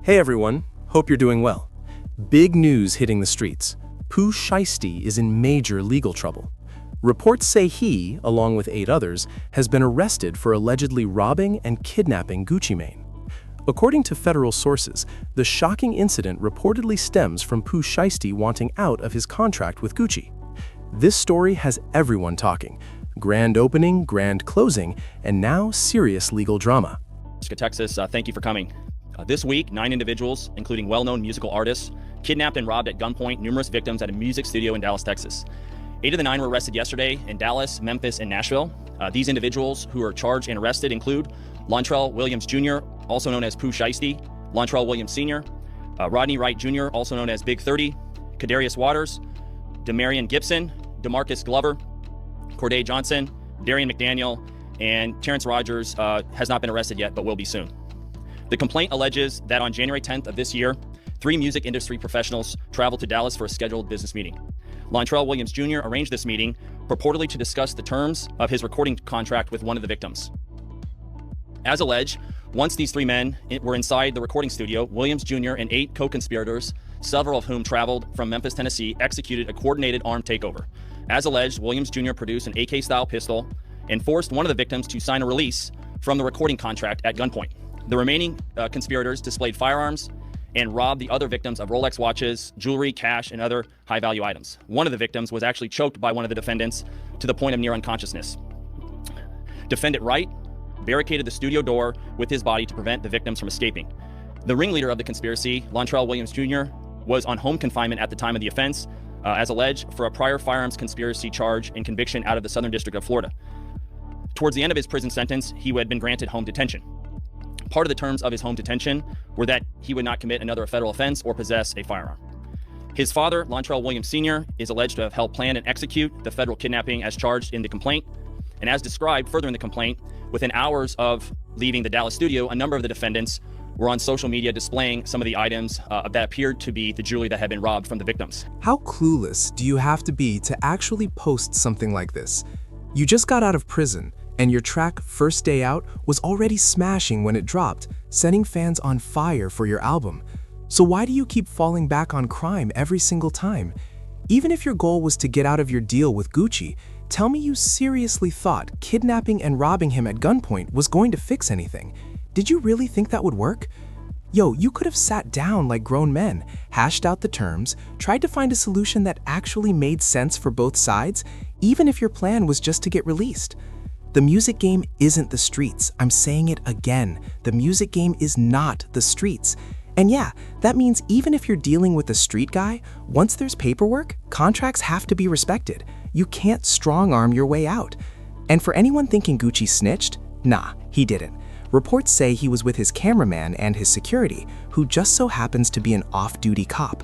Hey everyone, hope you're doing well. Big news hitting the streets. POOH SHIESTY is in major legal trouble. Reports say he, along with 8 others, has been arrested for allegedly robbing and kidnapping Gucci Mane. According to federal sources, the shocking incident reportedly stems from POOH SHIESTY wanting out of his contract with Gucci. This story has everyone talking. Grand opening, grand closing, and now serious legal drama. Texas, thank you for coming. This week, 9 individuals, including well-known musical artists, kidnapped and robbed at gunpoint numerous victims at a music studio in Dallas, Texas. 8 of the 9 were arrested yesterday in Dallas, Memphis, and Nashville. These individuals who are charged and arrested include Lontrell Williams Jr., also known as POOH SHIESTY, Lontrell Williams Sr., Rodney Wright Jr., also known as Big 30, Kadarius Waters, Demarion Gibson, DeMarcus Glover, Corday Johnson, Darian McDaniel, and Terrence Rogers has not been arrested yet, but will be soon. The complaint alleges that on January 10th of this year, 3 music industry professionals traveled to Dallas for a scheduled business meeting. Lontrell Williams Jr. arranged this meeting purportedly to discuss the terms of his recording contract with one of the victims. As alleged, once these 3 men were inside the recording studio, Williams Jr. and 8 co-conspirators, several of whom traveled from Memphis, Tennessee, executed a coordinated armed takeover. As alleged, Williams Jr. produced an AK-style pistol and forced one of the victims to sign a release from the recording contract at gunpoint. The remaining conspirators displayed firearms and robbed the other victims of Rolex watches, jewelry, cash, and other high-value items. One of the victims was actually choked by one of the defendants to the point of near unconsciousness. Defendant Wright barricaded the studio door with his body to prevent the victims from escaping. The ringleader of the conspiracy, Lontrell Williams Jr., was on home confinement at the time of the offense, as alleged, for a prior firearms conspiracy charge and conviction out of the Southern District of Florida. Towards the end of his prison sentence, he had been granted home detention. Part of the terms of his home detention were that he would not commit another federal offense or possess a firearm. His father, Lontrell Williams Sr., is alleged to have helped plan and execute the federal kidnapping as charged in the complaint. And as described further in the complaint, within hours of leaving the Dallas studio, a number of the defendants were on social media displaying some of the items that appeared to be the jewelry that had been robbed from the victims. How clueless do you have to be to actually post something like this? You just got out of prison, and your track First Day Out was already smashing when it dropped, setting fans on fire for your album. So why do you keep falling back on crime every single time? Even if your goal was to get out of your deal with Gucci, tell me you seriously thought kidnapping and robbing him at gunpoint was going to fix anything. Did you really think that would work? Yo, you could have sat down like grown men, hashed out the terms, tried to find a solution that actually made sense for both sides, even if your plan was just to get released. The music game isn't the streets. I'm saying it again. The music game is not the streets. And yeah, that means even if you're dealing with a street guy, once there's paperwork, contracts have to be respected. You can't strong-arm your way out. And for anyone thinking Gucci snitched, nah, he didn't. Reports say he was with his cameraman and his security, who just so happens to be an off-duty cop.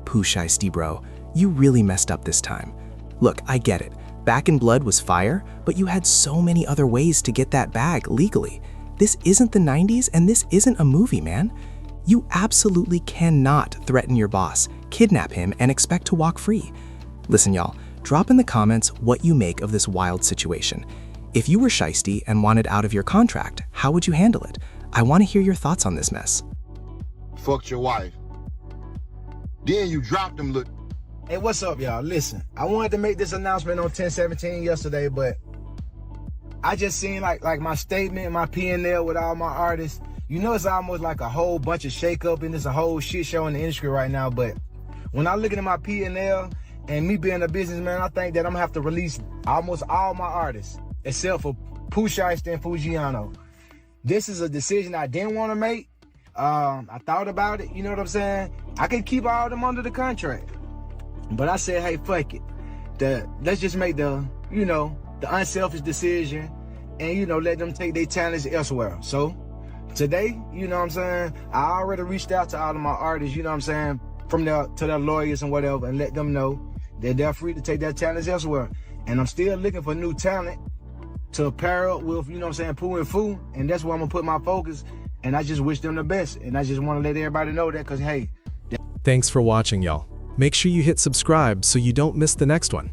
POOH SHIESTY, bro, you really messed up this time. Look, I get it. Back in Blood was fire, but you had so many other ways to get that bag legally. This isn't the 90s and this isn't a movie, man. You absolutely cannot threaten your boss, kidnap him, and expect to walk free. Listen, y'all, drop in the comments what you make of this wild situation. If you were Shiesty and wanted out of your contract, how would you handle it? I want to hear your thoughts on this mess. Fucked your wife. Then you dropped him, look. Hey, what's up, y'all? Listen, I wanted to make this announcement on 10/17 yesterday, but I just seen like my statement, my P&L with all my artists. You know, it's almost like a whole bunch of shakeup and it's a whole shit show in the industry right now. But when I look at my P&L and me being a businessman, I think that I'm gonna have to release almost all my artists except for POOH SHIESTY and Fujiano. This is a decision I didn't want to make. I thought about it, you know what I'm saying? I could keep all of them under the contract. But I said, hey, fuck it. Let's just make the unselfish decision and, let them take their talents elsewhere. So today, you know what I'm saying, I already reached out to all of my artists, you know what I'm saying, to their lawyers and whatever, and let them know that they're free to take their talents elsewhere. And I'm still looking for new talent to pair up with, you know what I'm saying, Pooh and Fu, and that's where I'm gonna put my focus. And I just wish them the best. And I just want to let everybody know that, because hey. Thanks for watching, y'all. Make sure you hit subscribe so you don't miss the next one.